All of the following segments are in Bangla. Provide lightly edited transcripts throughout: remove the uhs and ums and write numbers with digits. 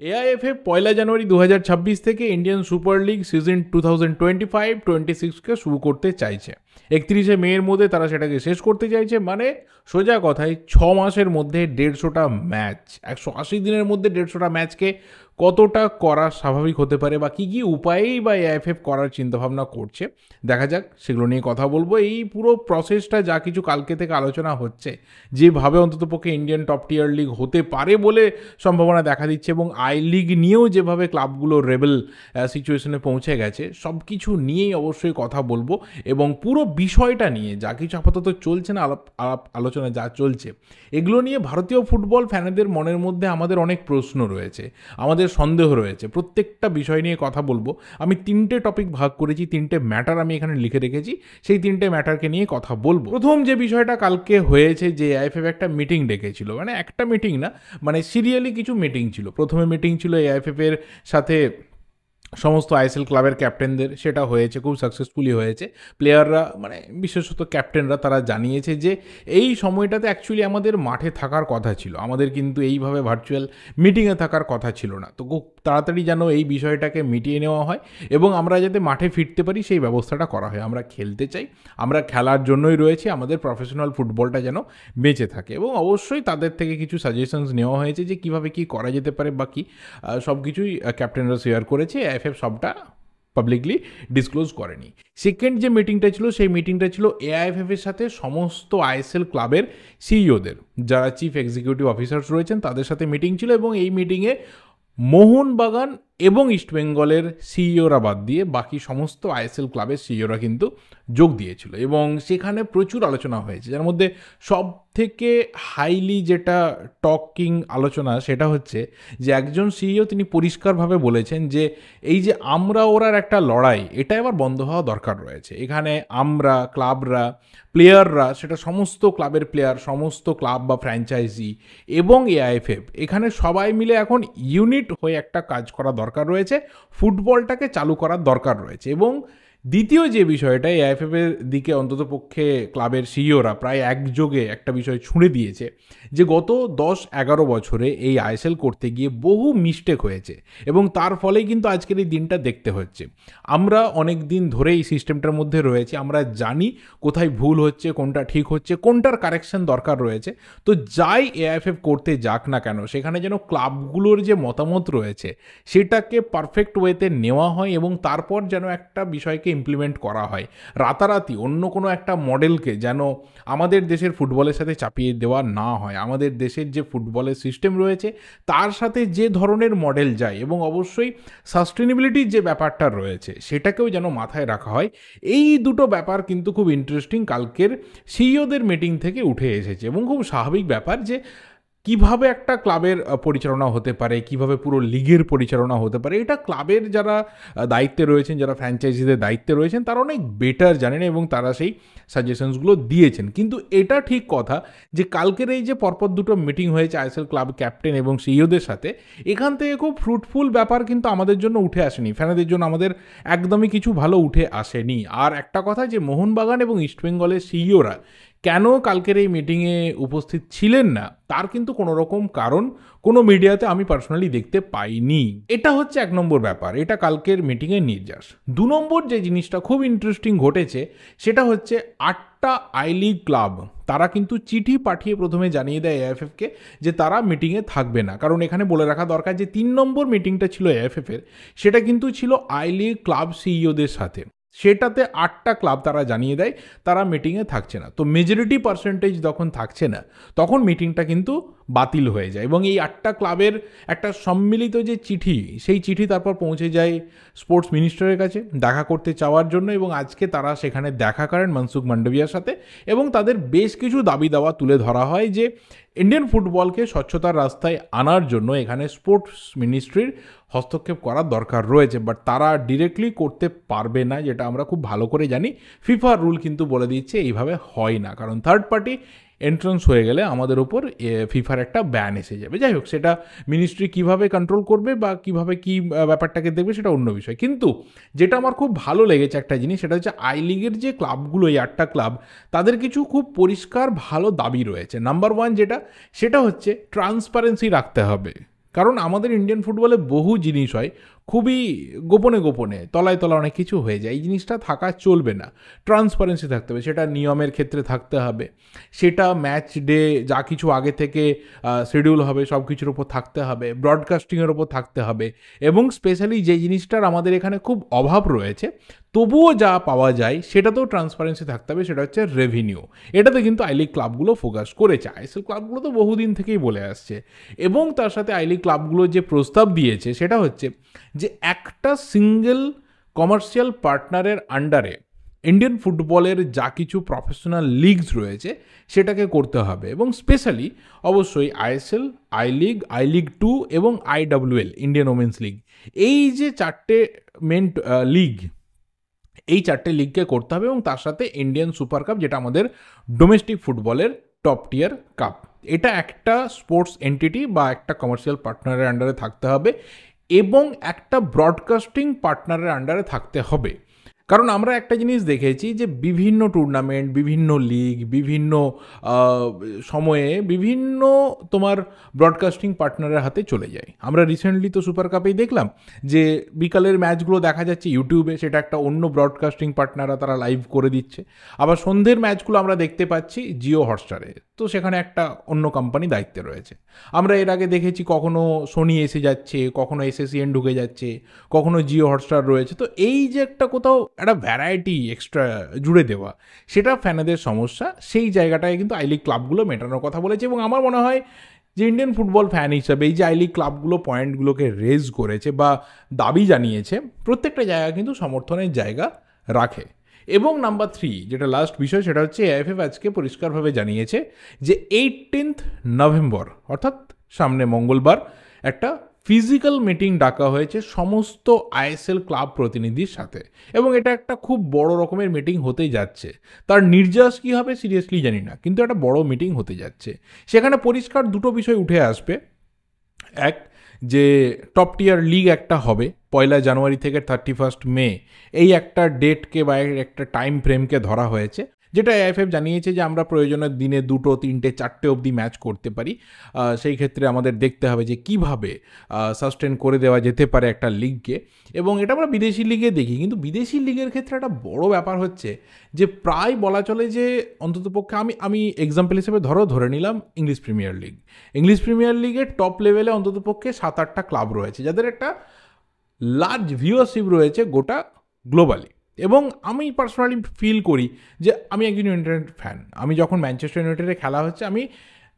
এআইএফএ 1 জানুয়ারি 2026 থেকে ইন্ডিয়ান সুপার লিগ সিজন 2025-26কে শুরু করতে চাইছে। 31শে মের মধ্যে তারা সেটাকে শেষ করতে চাইছে, মানে সোজা কথায় 6 মাসের মধ্যে 150টা ম্যাচ, 180 দিনের মধ্যে 150টা ম্যাচকে কতটা করা স্বাভাবিক হতে পারে বা কী কী উপায়েই বা এআইএফএফ করার চিন্তাভাবনা করছে দেখা যাক, সেগুলো নিয়ে কথা বলবো। এই পুরো প্রসেসটা যা কিছু কালকে থেকে আলোচনা হচ্ছে, যেভাবে অন্ততপক্ষে ইন্ডিয়ান টপ টিয়ার লিগ হতে পারে বলে সম্ভাবনা দেখা দিচ্ছে, এবং আই লিগ নিয়েও যেভাবে ক্লাবগুলো রেবেল সিচুয়েশনে পৌঁছে গেছে, সব কিছু নিয়েই অবশ্যই কথা বলবো। এবং পুরো বিষয়টা নিয়ে যা কিছু আপাতত চলছে না, আলোচনা যা চলছে, এগুলো নিয়ে ভারতীয় ফুটবল ফ্যানেদের মনের মধ্যে আমাদের অনেক প্রশ্ন রয়েছে, আমাদের সন্দেহ রয়েছে। প্রত্যেকটা বিষয় নিয়ে কথা বলবো। আমি 3টে টপিক ভাগ করেছি, 3টে ম্যাটার আমি এখানে লিখে রেখেছি, সেই 3টে ম্যাটারকে নিয়ে কথা বলবো। প্রথম যে বিষয়টা কালকে হয়েছে, যে এআইএফএফ একটা মিটিং ডেকেছিল, মানে একটা মিটিং না, মানে সিরিয়ালি কিছু মিটিং ছিল। প্রথমে মিটিং ছিল এআইএফএফ এর সাথে সমস্ত আইএসএল ক্লাবের ক্যাপ্টেনদের, সেটা হয়েছে, খুব সাকসেসফুলি হয়েছে। প্লেয়াররা, মানে বিশেষত ক্যাপ্টেনরা, তারা জানিয়েছে যে এই সময়টাতে অ্যাকচুয়ালি আমাদের মাঠে থাকার কথা ছিল, আমাদের কিন্তু এইভাবে ভার্চুয়াল মিটিংয়ে থাকার কথা ছিল না। তো খুব তাড়াতাড়ি যেন এই বিষয়টাকে মিটিয়ে নেওয়া হয় এবং আমরা যাতে মাঠে ফিরতে পারি সেই ব্যবস্থাটা করা হয়। আমরা খেলতে চাই, আমরা খেলার জন্যই রয়েছি, আমাদের প্রফেশনাল ফুটবলটা যেন বেঁচে থাকে। এবং অবশ্যই তাদের থেকে কিছু সাজেশনস নেওয়া হয়েছে যে কীভাবে কী করা যেতে পারে বা কী, সব কিছুই ক্যাপ্টেনরা শেয়ার করেছে। এআইএফএফ সবটা পাবলিকলি ডিসক্লোজ করেনি। সেকেন্ড যে মিটিংটা ছিল, সেই মিটিংটা ছিল এআইএফএফ এর সাথে সমস্ত আইএসএল ক্লাবের সিইওদের, যারা চিফ এক্সিকিউটিভ অফিসার্স রয়েছেন, তাদের সাথে মিটিং ছিল। এবং এই মিটিংয়ে মোহনবাগান এবং ইস্টবেঙ্গলের সিইওরা বাদ দিয়ে বাকি সমস্ত আইএসএল ক্লাবের সিইওরা কিন্তু যোগ দিয়েছিল এবং সেখানে প্রচুর আলোচনা হয়েছে, যার মধ্যে সব থেকে হাইলি যেটা টকিং আলোচনা সেটা হচ্ছে যে একজন সিইও তিনি পরিষ্কারভাবে বলেছেন যে এই যে আমরা ওরার একটা লড়াই, এটা এবার বন্ধ হওয়া দরকার রয়েছে। এখানে আমরা, ক্লাবরা, প্লেয়াররা, সেটা সমস্ত ক্লাবের প্লেয়ার, সমস্ত ক্লাব বা ফ্র্যাঞ্চাইজি এবং এআইএফএফ, এখানে সবাই মিলে এখন ইউনিট হয়ে একটা কাজ করা দরকার রয়েছে, ফুটবলটাকে চালু করার দরকার রয়েছে। এবং দ্বিতীয় যে বিষয়টা, এআইএফএফ এর দিকে অন্ততপক্ষে ক্লাবের সিইওরা প্রায় একযোগে একটা বিষয় ছুঁড়ে দিয়েছে যে গত 10-11 বছরে এই আইএসএল করতে গিয়ে বহু মিস্টেক হয়েছে এবং তার ফলেই কিন্তু আজকের এই দিনটা দেখতে হচ্ছে। আমরা অনেক দিন ধরে এই সিস্টেমটার মধ্যে রয়েছি, আমরা জানি কোথায় ভুল হচ্ছে, কোনটা ঠিক হচ্ছে, কোনটার কারেকশন দরকার রয়েছে। তো যাই এআইএফএফ করতে যাক না কেন, সেখানে যেন ক্লাবগুলোর যে মতামত রয়েছে সেটাকে পারফেক্ট ওয়েতে নেওয়া হয় এবং তারপর যেন একটা বিষয়কে ইমপ্লিমেন্ট করা হয়। রাতারাতি অন্য কোনো একটা মডেলকে যেন আমাদের দেশের ফুটবলের সাথে চাপিয়ে দেওয়া না হয়। আমাদের দেশের যে ফুটবলের সিস্টেম রয়েছে তার সাথে যে ধরনের মডেল যায় এবং অবশ্যই সাস্টেনেবিলিটির যে ব্যাপারটা রয়েছে সেটাকেও যেন মাথায় রাখা হয়। এই দুটো ব্যাপার কিন্তু খুব ইন্টারেস্টিং কালকের সিইওদের মিটিং থেকে উঠে এসেছে এবং খুব স্বাভাবিক ব্যাপার যে কিভাবে একটা ক্লাবের পরিচালনা হতে পারে, কিভাবে পুরো লিগের পরিচালনা হতে পারে, এটা ক্লাবের যারা দায়িত্বে রয়েছেন, যারা ফ্র্যাঞ্চাইজিদের দায়িত্বে রয়েছেন, তারা অনেক বেটার জানেন এবং তারা সেই সাজেশনসগুলো দিয়েছেন। কিন্তু এটা ঠিক কথা যে কালকের এই যে পরপর দুটো মিটিং হয়েছে আইএসএল ক্লাব ক্যাপ্টেন এবং সিইওদের সাথে, এখান থেকে খুব ফ্রুটফুল ব্যাপার কিন্তু আমাদের জন্য উঠে আসেনি, ফ্যানেদের জন্য আমাদের একদমই কিছু ভালো উঠে আসেনি। আর একটা কথা, যে মোহনবাগান এবং ইস্টবেঙ্গলের সিইওরা কেন কালকের এই মিটিংয়ে উপস্থিত ছিলেন না, তার কিন্তু কোনো রকম কারণ কোনো মিডিয়াতে আমি পার্সোনালি দেখতে পাইনি। এটা হচ্ছে 1 নম্বর ব্যাপার, এটা কালকের মিটিংয়ের নির্যাস। 2 নম্বর যে জিনিসটা খুব ইন্টারেস্টিং ঘটেছে সেটা হচ্ছে 8টা আই লিগ ক্লাব তারা কিন্তু চিঠি পাঠিয়ে প্রথমে জানিয়ে দেয় এআইএফএফকে যে তারা মিটিংয়ে থাকবে না। কারণ এখানে বলে রাখা দরকার যে 3 নম্বর মিটিংটা ছিল এআইএফএফের, সেটা কিন্তু ছিল আই লিগ ক্লাব সিইওদের সাথে। সেটাতে 8টা ক্লাব তারা জানিয়ে দেয় তারা মিটিংয়ে থাকছে না। তো মেজরিটি পার্সেন্টেজ যখন থাকছে না, তখন মিটিংটা কিন্তু বাতিল হয়ে যায় এবং এই 8টা ক্লাবের একটা সম্মিলিত যে চিঠি, সেই চিঠি তারপর পৌঁছে যায় স্পোর্টস মিনিস্টারের কাছে দেখা করতে চাওয়ার জন্য। এবং আজকে তারা সেখানে দেখা করেন মনসুখ মান্ডভিয়ার সাথে এবং তাদের বেশ কিছু দাবি দাওয়া তুলে ধরা হয় যে ইন্ডিয়ান ফুটবলকে স্বচ্ছতার রাস্তায় আনার জন্য এখানে স্পোর্টস মিনিস্ট্রির হস্তক্ষেপ করার দরকার রয়েছে। বাট তারা ডিরেক্টলি করতে পারবে না, যেটা আমরা খুব ভালো করে জানি। ফিফার রুল কিন্তু বলে দিচ্ছে এইভাবে হয় না, কারণ থার্ড পার্টি এন্ট্রান্স হয়ে গেলে আমাদের ওপর ফিফার একটা ব্যান এসে যাবে। যাই হোক, সেটা মিনিস্ট্রি কিভাবে কন্ট্রোল করবে বা কিভাবে কি ব্যাপারটাকে দেখবে সেটা অন্য বিষয়। কিন্তু যেটা আমার খুব ভালো লেগেছে একটা জিনিস, সেটা হচ্ছে আই লিগের যে ক্লাবগুলো, এই 8টা ক্লাব, তাদের কিছু খুব পরিষ্কার ভালো দাবি রয়েছে। নাম্বার 1 যেটা, সেটা হচ্ছে ট্রান্সপারেন্সি রাখতে হবে। কারণ আমাদের ইন্ডিয়ান ফুটবলে বহু জিনিস হয় খুবই গোপনে গোপনে, তলায় তলায় অনেক কিছু হয়ে যায়। এই জিনিসটা থাকা চলবে না। ট্রান্সপারেন্সি থাকতে হবে, সেটা নিয়মের ক্ষেত্রে থাকতে হবে, সেটা ম্যাচ ডে যা কিছু আগে থেকে শিডিউল হবে সব কিছুর ওপর থাকতে হবে, ব্রডকাস্টিংয়ের ওপর থাকতে হবে, এবং স্পেশালি যে জিনিসটার আমাদের এখানে খুব অভাব রয়েছে তবুও যা পাওয়া যায় সেটাতেও ট্রান্সপারেন্সি থাকতে হবে, সেটা হচ্ছে রেভিনিউ। এটাতে কিন্তু আই লিগ ক্লাবগুলো ফোকাস করেছে। আইএসএল ক্লাবগুলো তো বহুদিন থেকেই বলে আসছে, এবং তার সাথে আই লিগ ক্লাবগুলো যে প্রস্তাব দিয়েছে সেটা হচ্ছে যে একটা সিঙ্গেল কমার্শিয়াল পার্টনারের আন্ডারে ইন্ডিয়ান ফুটবলের যা কিছু প্রফেশনাল লিগস রয়েছে সেটাকে করতে হবে, এবং স্পেশালি অবশ্যই আইএসএল, আই লিগ 2 এবং আইডব্লিউএল ইন্ডিয়ান ওমেন্স লিগ, এই যে চারটে মেন লিগ, এই চারটে লিগকে করতে হবে, এবং তার সাথে ইন্ডিয়ান সুপার কাপ যেটা আমাদের ডোমেস্টিক ফুটবলের টপ টিয়ার কাপ, এটা একটা স্পোর্টস এন্টিটি বা একটা কমার্শিয়াল পার্টনারের আন্ডারে থাকতে হবে, এবং একটা ব্রডকাস্টিং পার্টনারের আন্ডারে থাকতে হবে। কারণ আমরা একটা জিনিস দেখেছি যে বিভিন্ন টুর্নামেন্ট, বিভিন্ন লিগ, বিভিন্ন সময়ে বিভিন্ন তোমার ব্রডকাস্টিং পার্টনারের হাতে চলে যায়। আমরা রিসেন্টলি তো সুপার কাপেই দেখলাম যে বিকালের ম্যাচগুলো দেখা যাচ্ছে ইউটিউবে, সেটা একটা অন্য ব্রডকাস্টিং পার্টনাররা তারা লাইভ করে দিচ্ছে। আবার সন্ধ্যের ম্যাচগুলো আমরা দেখতে পাচ্ছি জিও হটস্টারে, তো সেখানে একটা অন্য কোম্পানি দায়িত্বে রয়েছে। আমরা এর আগে দেখেছি কখনো সোনি এসে যাচ্ছে, কখনো এসএসিএন ঢুকে যাচ্ছে, কখনো জিও হটস্টার রয়েছে। তো এই যে একটা কোথাও একটা ভ্যারাইটি এক্সট্রা জুড়ে দেওয়া, সেটা ফ্যানেদের সমস্যা, সেই জায়গাটায় কিন্তু আই লিগ ক্লাবগুলো মেটানোর কথা বলেছে। এবং আমার মনে হয় যে ইন্ডিয়ান ফুটবল ফ্যান হিসাবে এই যে আই লিগ ক্লাবগুলো পয়েন্টগুলোকে রেজ করেছে বা দাবি জানিয়েছে, প্রত্যেকটা জায়গা কিন্তু সমর্থনের জায়গা রাখে। এবং নাম্বার 3 যেটা লাস্ট বিষয়, সেটা হচ্ছে এআইএফএফ আজকে পরিষ্কারভাবে জানিয়েছে যে 18 নভেম্বর অর্থাৎ সামনে মঙ্গলবার একটা ফিজিক্যাল মিটিং ডাকা হয়েছে সমস্ত আইএসএল ক্লাব প্রতিনিধির সাথে, এবং এটা একটা খুব বড় রকমের মিটিং হতেই যাচ্ছে। তার নির্যাস কী হবে সিরিয়াসলি জানি না, কিন্তু একটা বড় মিটিং হতে যাচ্ছে। সেখানে পরিষ্কার দুটো বিষয় উঠে আসবে। এক, যে টপ টিয়ার লিগ একটা হবে 1 জানুয়ারি থেকে 31 মে, এই একটা ডেটকে বা একটা টাইম ফ্রেমকে ধরা হয়েছে, যেটা এআইএফএফ জানিয়েছে যে আমরা প্রয়োজনের দিনে 2, 3, 4 অবধি ম্যাচ করতে পারি। সেই ক্ষেত্রে আমাদের দেখতে হবে যে কীভাবে সাস্টেন করে দেওয়া যেতে পারে একটা লিগকে, এবং এটা আমরা বিদেশি লিগে দেখি। কিন্তু বিদেশি লিগের ক্ষেত্রে একটা বড় ব্যাপার হচ্ছে যে প্রায় বলা চলে যে অন্ততপক্ষে আমি এক্সাম্পল হিসেবে ধরে নিলাম English premier league. English premier লিগের টপ লেভেলে অন্ততপক্ষে 7-8টা ক্লাব রয়েছে যাদের একটা লার্জ ভিউয়ারশিপ রয়েছে গোটা গ্লোবালি। এবং আমি পার্সোনালি ফিল করি যে আমি একজন ইউনাইটেড ফ্যান। আমি যখন ম্যানচেস্টার ইউনাইটেডের খেলা হচ্ছে, আমি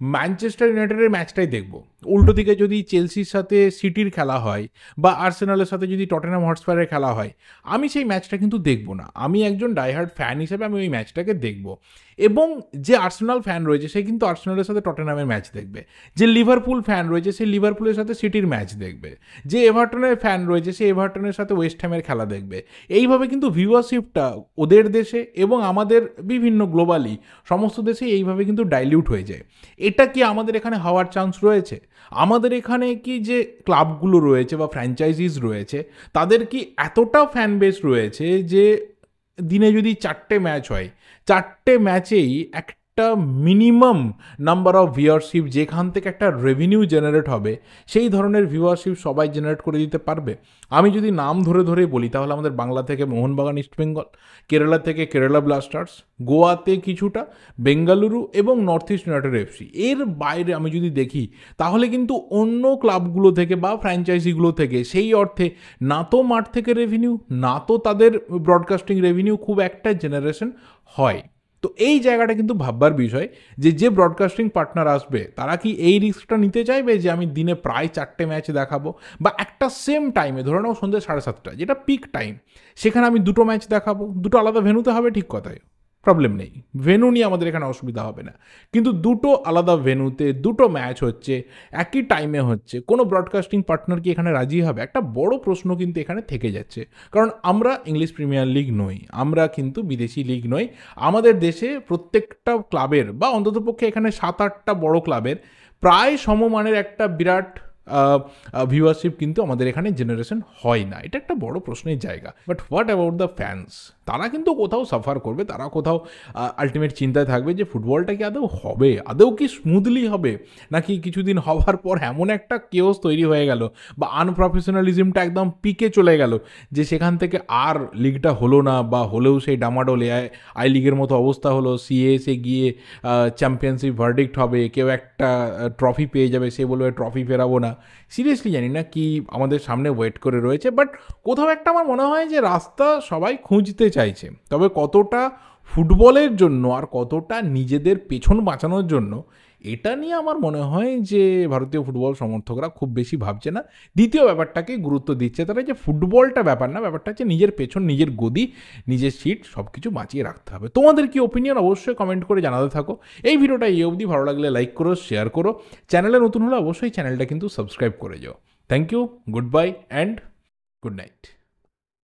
ম্যানচেস্টার ইউনাইটেডের ম্যাচটাই দেখব। উল্টো দিকে যদি চেলসির সাথে সিটির খেলা হয় বা আর্সেনালের সাথে যদি টটেনহাম হটস্পারের খেলা হয়, আমি সেই ম্যাচটা কিন্তু দেখব না। আমি একজন ডাইহার্ড ফ্যান হিসেবে আমি ওই ম্যাচটাকে দেখব। এবং যে আর্সেনাল ফ্যান রয়েছে সে কিন্তু আর্সেনালের সাথে টটেনহামের ম্যাচ দেখবে, যে লিভারপুল ফ্যান রয়েছে সে লিভারপুলের সাথে সিটির ম্যাচ দেখবে, যে এভারটনের ফ্যান রয়েছে সে এভারটনের সাথে ওয়েস্ট হ্যামের খেলা দেখবে। এইভাবে কিন্তু ভিউয়ারশিপটা ওদের দেশে এবং আমাদের বিভিন্ন গ্লোবালি সমস্ত দেশে এইভাবে কিন্তু ডাইলিউট হয়ে যায়। এটা কি আমাদের এখানে হওয়ার চান্স রয়েছে? আমাদের এখানে কি যে ক্লাবগুলো রয়েছে বা ফ্র্যাঞ্চাইজিস রয়েছে তাদের কি এতটা ফ্যান বেস রয়েছে যে দিনে যদি 4টে ম্যাচ হয়, 4টে ম্যাচেই একটা মিনিমাম নাম্বার অফ ভিউয়ারশিপ যেখান থেকে একটা রেভিনিউ জেনারেট হবে, সেই ধরনের ভিউয়ারশিপ সবাই জেনারেট করে দিতে পারবে? আমি যদি নাম ধরে বলি তাহলে আমাদের বাংলা থেকে মোহনবাগান ইস্টবেঙ্গল, কেরালা থেকে কেরালা ব্লাস্টার্স, গোয়াতে কিছুটা, বেঙ্গালুরু এবং নর্থ ইস্ট ইউনাইটেড এফসি। এর বাইরে আমি যদি দেখি তাহলে কিন্তু অন্য ক্লাবগুলো থেকে বা ফ্র্যাঞ্চাইজিগুলো থেকে সেই অর্থে না তো মাঠ থেকে রেভিনিউ, না তো তাদের ব্রডকাস্টিং রেভিনিউ খুব একটা জেনারেশন হয়। তো এই জায়গাটা কিন্তু ভাববার বিষয় যে ব্রডকাস্টিং পার্টনার আসবে তারা কি এই রিস্কটা নিতে চাইবে যে আমি দিনে প্রায় 4টে ম্যাচ দেখাবো, বা একটা সেম টাইমে ধরে নাও সন্ধ্যে 7:30 যেটা পিক টাইম, সেখানে আমি 2টো ম্যাচ দেখাবো। 2টো আলাদা ভেন্যুতে হবে, ঠিক কথাই, প্রবলেম নেই, ভেন্যু নিয়ে আমাদের এখানে অসুবিধা হবে না। কিন্তু 2টো আলাদা ভেন্যুতে 2টো ম্যাচ হচ্ছে, একই টাইমে হচ্ছে, কোনো ব্রডকাস্টিং পার্টনার কি এখানে রাজি হবে? একটা বড় প্রশ্ন কিন্তু এখানে থেকে যাচ্ছে। কারণ আমরা ইংলিশ প্রিমিয়ার লিগ নই, আমরা কিন্তু বিদেশি লিগ নই। আমাদের দেশে প্রত্যেকটা ক্লাবের বা অন্ততপক্ষে এখানে 7-8টা বড় ক্লাবের প্রায় সমমানের একটা বিরাট ভিউয়ারশিপ কিন্তু আমাদের এখানে জেনারেশন হয় না। এটা একটা বড় প্রশ্নের জায়গা। But what about the fans? তারা কিন্তু কোথাও সাফার করবে, তারা কোথাও আলটিমেট চিন্তায় থাকবে যে ফুটবলটা কি আদৌ হবে, আদৌ কি স্মুথলি হবে, নাকি কিছুদিন হওয়ার পর এমন একটা কেওস তৈরি হয়ে গেল বা আনপ্রফেশনালিজমটা একদম পিকে চলে গেল যে সেখান থেকে আর লিগটা হলো না, বা হলেও সেই ডামাডোল আই লিগের মতো অবস্থা হলো, সিএসে গিয়ে চ্যাম্পিয়নশিপ ভার্ডিক্ট হবে, কেউ একটা ট্রফি পেয়ে যাবে, সে বলবে ট্রফি ফেরাবো না। সিরিয়াসলি জানি না কি আমাদের সামনে ওয়েট করে রয়েছে, বাট কোথাও একটা আমার মনে হয় যে রাস্তা সবাই খুঁজতে চাইছে। তবে কতটা ফুটবলের জন্য আর কতটা নিজেদের পেছন বাঁচানোর জন্য, এটা নিয়ে আমার মনে হয় যে ভারতীয় ফুটবল সমর্থকরা খুব বেশি ভাবছে না। দ্বিতীয় ব্যাপারটাকে গুরুত্ব দিচ্ছে তারা, যে ফুটবলটা ব্যাপার না, ব্যাপারটা হচ্ছে নিজের পেছন, নিজের গদি, নিজের সিট সব কিছু বাঁচিয়ে রাখতে হবে। তোমাদের কি ওপিনিয়ন অবশ্যই কমেন্ট করে জানাতে থাকো। এই ভিডিওটা এই অবধি, ভালো লাগলে লাইক করো, শেয়ার করো, চ্যানেলে নতুন হলে অবশ্যই চ্যানেলটা কিন্তু সাবস্ক্রাইব করে যাও। Thank you, good bye and good night.